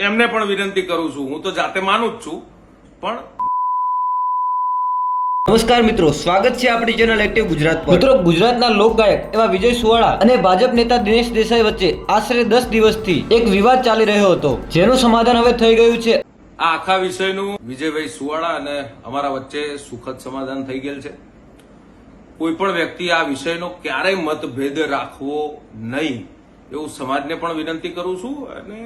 એમને પણ વિનંતી કરું છું, હું તો જાતે માનું જ છું, પણ નમસ્કાર મિત્રો, સ્વાગત છે આપણી ચેનલ એક્ટિવ ગુજરાત પર। મિત્રો, ગુજરાતના લોકગાયક એવા વિજય સુવાળા અને ભાજપ નેતા દિનેશ દેસાઈ વચ્ચે આશરે 10 દિવસથી એક વિવાદ ચાલી રહ્યો હતો, જેનું સમાધાન હવે થઈ ગયું છે। આ આખા વિષયનું વિજયભાઈ સુવાળા અને અમારા વચ્ચે સુખદ સમાધાન થઈ ગયેલ છે। કોઈ પણ વ્યક્તિ આ વિષયનો ક્યારેય મતભેદ રાખવો નહીં એવું સમાજને પણ વિનંતી કરું છું અને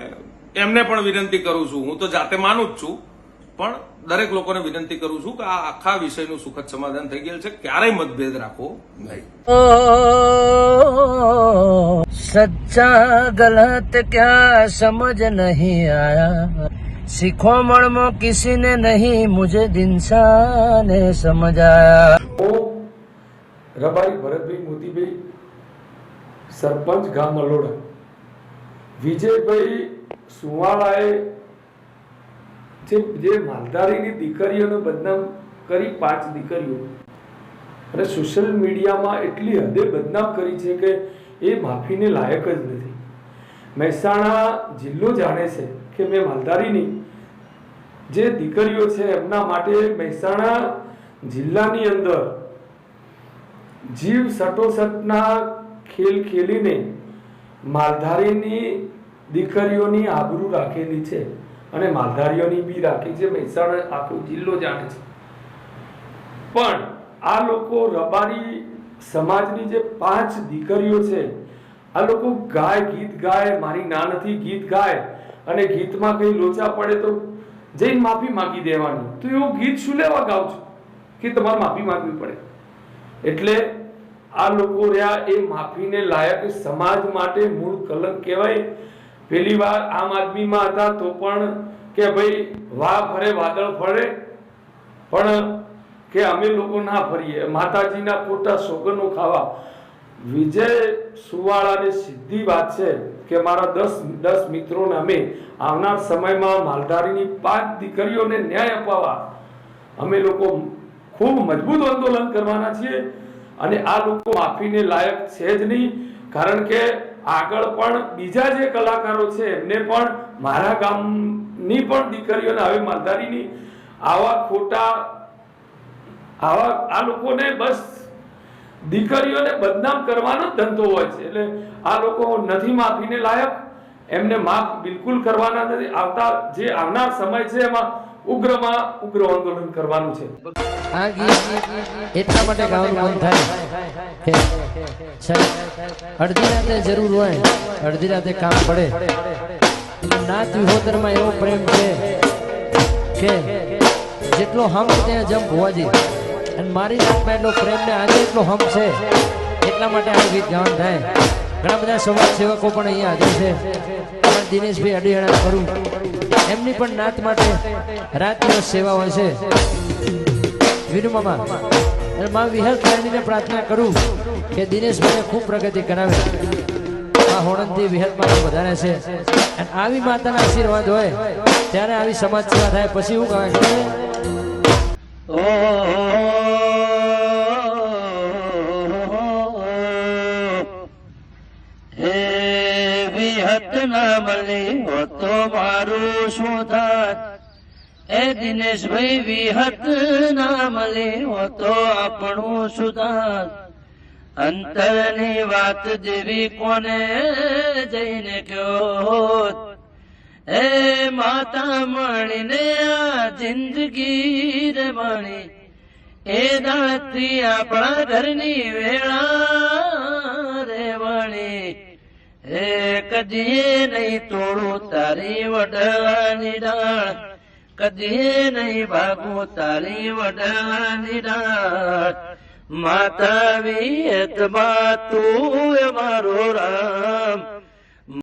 એમને પણ વિનંતી કરું છું, હું તો જાતે માનું જ છું, પણ દરેક લોકોને વિનંતી કરું છું કે આ આખા વિષયનું સુખદ સમાધાન થઈ ગયેલ છે, ક્યારેય મતભેદ રાખવો નહીં। सच्चा गलत क्या समझ नहीं आया, सीखो मड़मो किसी ने नहीं मुझे दिनसा ने समझाया। રબારી ભરતભાઈ મોતીભાઈ, સરપંચ ગામ અલોડા, વિજયભાઈ સુવાળાએ જે માલધારીની દીકરીઓને બદનામ કરી 5 દીકરીઓ અને સોશિયલ મીડિયામાં એટલી હદે બદનામ કરી છે કે એ માફીને લાયક જ નથી। મહેસાણા જિલ્લો જાણે છે કે મેં માલધારીની જે દીકરીઓ છે એમના માટે મહેસાણા જિલ્લાની અંદર જીવ સટોસટના ખેલ ખેલીને માલધારીની દીકરીઓની આબરૂ રાખેલી છે અને માલધારીઓની બી રાખી છે। મહેસાણા આખો જિલ્લો જાણે છે, પણ આ લોકો રબારી સમાજની જે 5 દીકરીઓ છે, આ લોકો ગીત ગાય, મારી ના નથી ગીત ગાય અને ગીતમાં કઈ લોચા પડે તો જઈને માફી માંગી દેવાની, તો એવું ગીત શું લેવા ગાવ છો કે તમારે માફી માંગવી પડે? એટલે આ લોકો રહ્યા એ માફીને લાયક સમાજ માટે મૂળ કલંક કહેવાય। પેલી વાર આમ આદમીમાં હતા તો પણ કે ભાઈ વાહ ફરે વાદળ ફરે, પણ કે અમે લોકો ના ફરીએ, માતાજીના ખોટા સોગનો ખાવા। વિજય સુવાળાની સીધી વાત છે કે મારા 10 મિત્રોને અમે આવનાર સમયમાં માલધારીની 5 દીકરીઓને ન્યાય અપાવવા અમે લોકો ખૂબ મજબૂત આંદોલન કરવાના છીએ અને આ લોકો માફીને લાયક છે જ નહીં, કારણ કે આગળ પણ બીજા જે કલાકારો છે એમને પણ મારા ગામની પણ દીકરીઓને હવે માલધારીની આવા ખોટા આ લોકોને બસ દીકરીઓને બદનામ કરવાનો ધંધો હોય છે, એટલે આ લોકો નથી માફીને લાયક, એમને માફ બિલકુલ કરવાના નથી। આવનાર સમય છે એમાં ઉગ્રમાં ઉગ્ર આંદોલન કરવાનું છે। આ ગીત એટલા માટે ગાવાનું મન થાય કે અડધી રાતે જરૂર હોય, અડધી રાતે કામ પડે, નાત વિહોતરમાં એવો પ્રેમ છે કે જેટલો હમ ત્યાં જંપ હોવા જોઈએ, અને મારી નાતમાં એટલો પ્રેમ ને આજે એટલો હમ છે, એટલા માટે આ ગીત ગાવાનું થાય। ઘણા બધા સમાજ સેવકો પણ અહીંયા હાજર છે, પણ દિનેશભાઈ અડીહણા કરું, એમની પણ નાત માટે રાત દિવસ સેવા હોય છે। વિનુ મામા અને મા વિહલ કારણીને પ્રાર્થના કરું કે દિનેશભાઈને ખૂબ પ્રગતિ કરાવે, આ હોણંદથી વિહલમાં વધારે છે, અને આવી માતાના આશીર્વાદ હોય ત્યારે આવી સમાજ સેવા થાય। પછી હું કહેવાય વિહત ના મળે તો મારું શું થાત, એ દિનેશભાઈ વિહત ના મળે તો આપણું શું થાત, અંતરની વાત જેવી કોને જઈને કયો, એ માતા મળીને આ જિંદગી રે મળી, એ દાળથી આપણા ઘરની વેળા રે વળી, એ કદીએ નહીં તોડું તારી વડવાની ડાળ, કદીએ નહીં ભાગું તારી વડવાની ડાળ, માતા વિયતમાં તું મારો રામ।